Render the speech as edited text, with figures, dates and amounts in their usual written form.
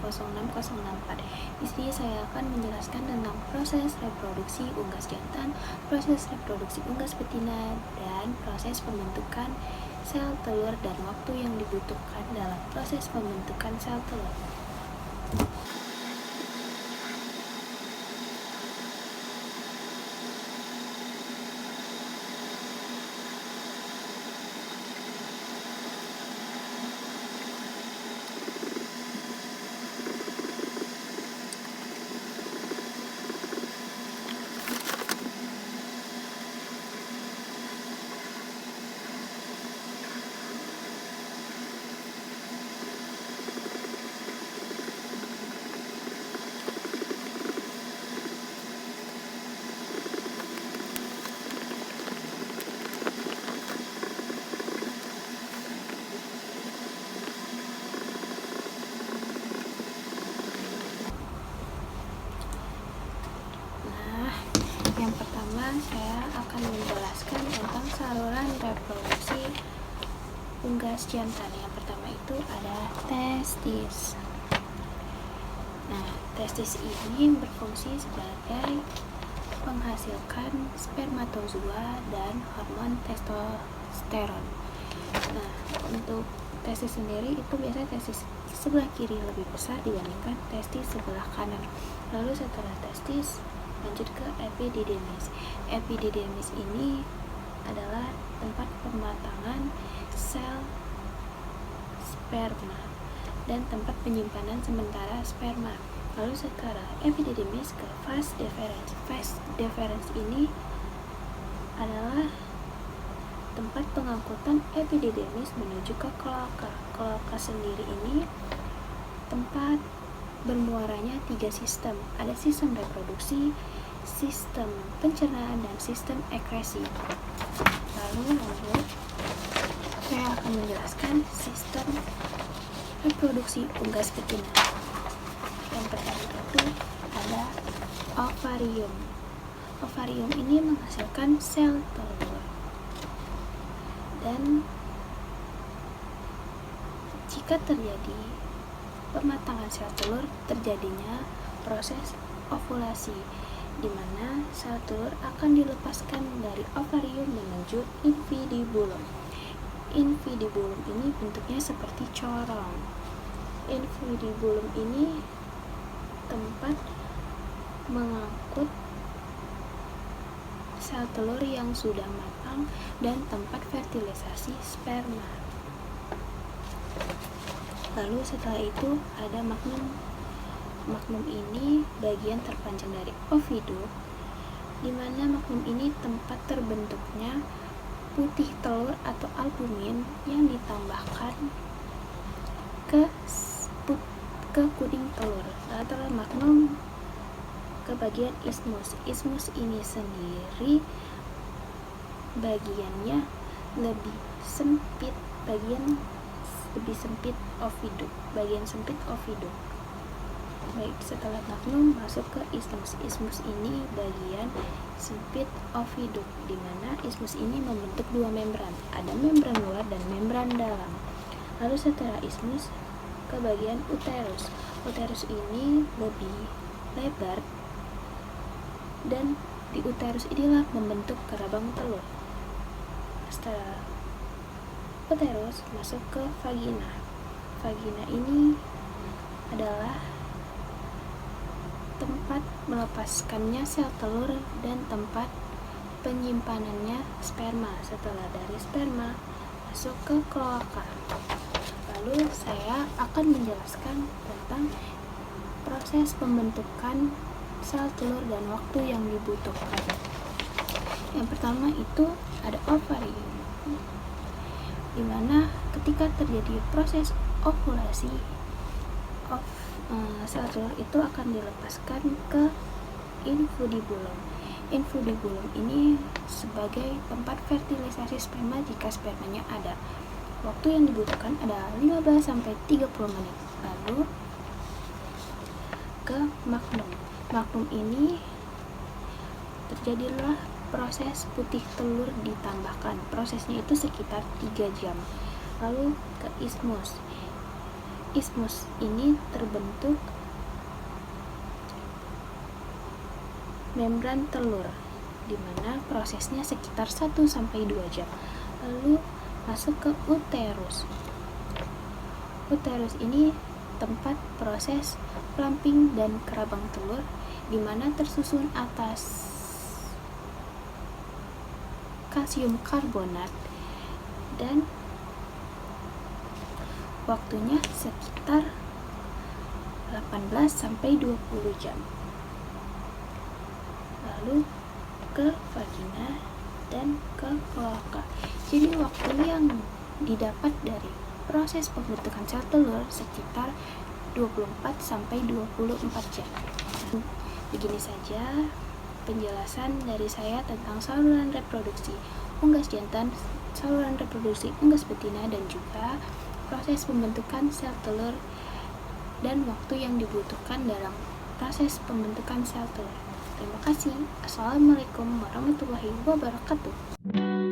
30604. Di sini saya akan menjelaskan tentang proses reproduksi unggas jantan, proses reproduksi unggas betina, dan proses pembentukan sel telur dan waktu yang dibutuhkan dalam proses pembentukan sel telur. Yang pertama, saya akan menjelaskan tentang saluran reproduksi unggas jantan. Yang pertama itu ada testis. Nah, testis ini berfungsi sebagai menghasilkan spermatozoa dan hormon testosteron. Nah, untuk testis sendiri itu biasanya testis sebelah kiri lebih besar dibandingkan testis sebelah kanan. Lalu setelah testis lanjut ke epididymis. Epididymis ini adalah tempat pematangan sel sperma dan tempat penyimpanan sementara sperma. Lalu setelah epididymis ke vas deferens. Vas deferens ini adalah tempat pengangkutan epididymis menuju ke kloaka. Kloaka sendiri ini tempat bermuaranya 3 sistem. Ada sistem reproduksi, sistem pencernaan, dan sistem ekresi. Lalu lanjut, saya akan menjelaskan sistem reproduksi unggas betina. Yang pertama itu ada ovarium. Ovarium ini menghasilkan sel telur. Dan jika terjadi pematangan sel telur, terjadinya proses ovulasi, di mana sel telur akan dilepaskan dari ovarium menuju infundibulum. Infundibulum ini bentuknya seperti corong. Infundibulum ini tempat mengangkut sel telur yang sudah matang dan tempat fertilisasi sperma. Lalu setelah itu ada magnum. Magnum ini bagian terpanjang dari oviduk, di mana magnum ini tempat terbentuknya putih telur atau albumin yang ditambahkan ke kuning telur. Lalu magnum ke bagian isthmus. Isthmus ini sendiri bagiannya lebih sempit, bagian oviduk. Baik, setelah magnum masuk ke isthmus. Isthmus ini bagian sempit oviduk, di mana isthmus ini membentuk 2 membran. Ada membran luar dan membran dalam. Lalu setelah isthmus ke bagian uterus. Uterus ini lebih lebar dan di uterus inilah membentuk kerabang telur. Setelah uterus masuk ke vagina. Vagina ini adalah tempat melepaskannya sel telur dan tempat penyimpanannya sperma. Setelah dari sperma masuk ke kloaka. Lalu saya akan menjelaskan tentang proses pembentukan sel telur dan waktu yang dibutuhkan. Yang pertama itu ada ovarium, di mana ketika terjadi proses ovulasi, sel telur itu akan dilepaskan ke infundibulum. Infundibulum ini sebagai tempat fertilisasi sperma jika spermanya ada. Waktu yang dibutuhkan ada 15-30 menit. Lalu ke magnum. Magnum ini terjadilah proses putih telur ditambahkan. Prosesnya itu sekitar 3 jam. Lalu ke isthmus. ismus ini terbentuk membran telur, di mana prosesnya sekitar 1-2 jam. Lalu masuk ke uterus. Uterus ini tempat proses plumping dan kerabang telur, di mana tersusun atas kalsium karbonat, dan waktunya sekitar 18-20 jam. Lalu ke vagina dan ke kloaka. Jadi waktu yang didapat dari proses pembentukan sel telur sekitar 24-24 jam. Begini saja penjelasan dari saya tentang saluran reproduksi unggas jantan, saluran reproduksi unggas betina, dan juga proses pembentukan sel telur dan waktu yang dibutuhkan dalam proses pembentukan sel telur. Terima kasih. Assalamualaikum warahmatullahi wabarakatuh.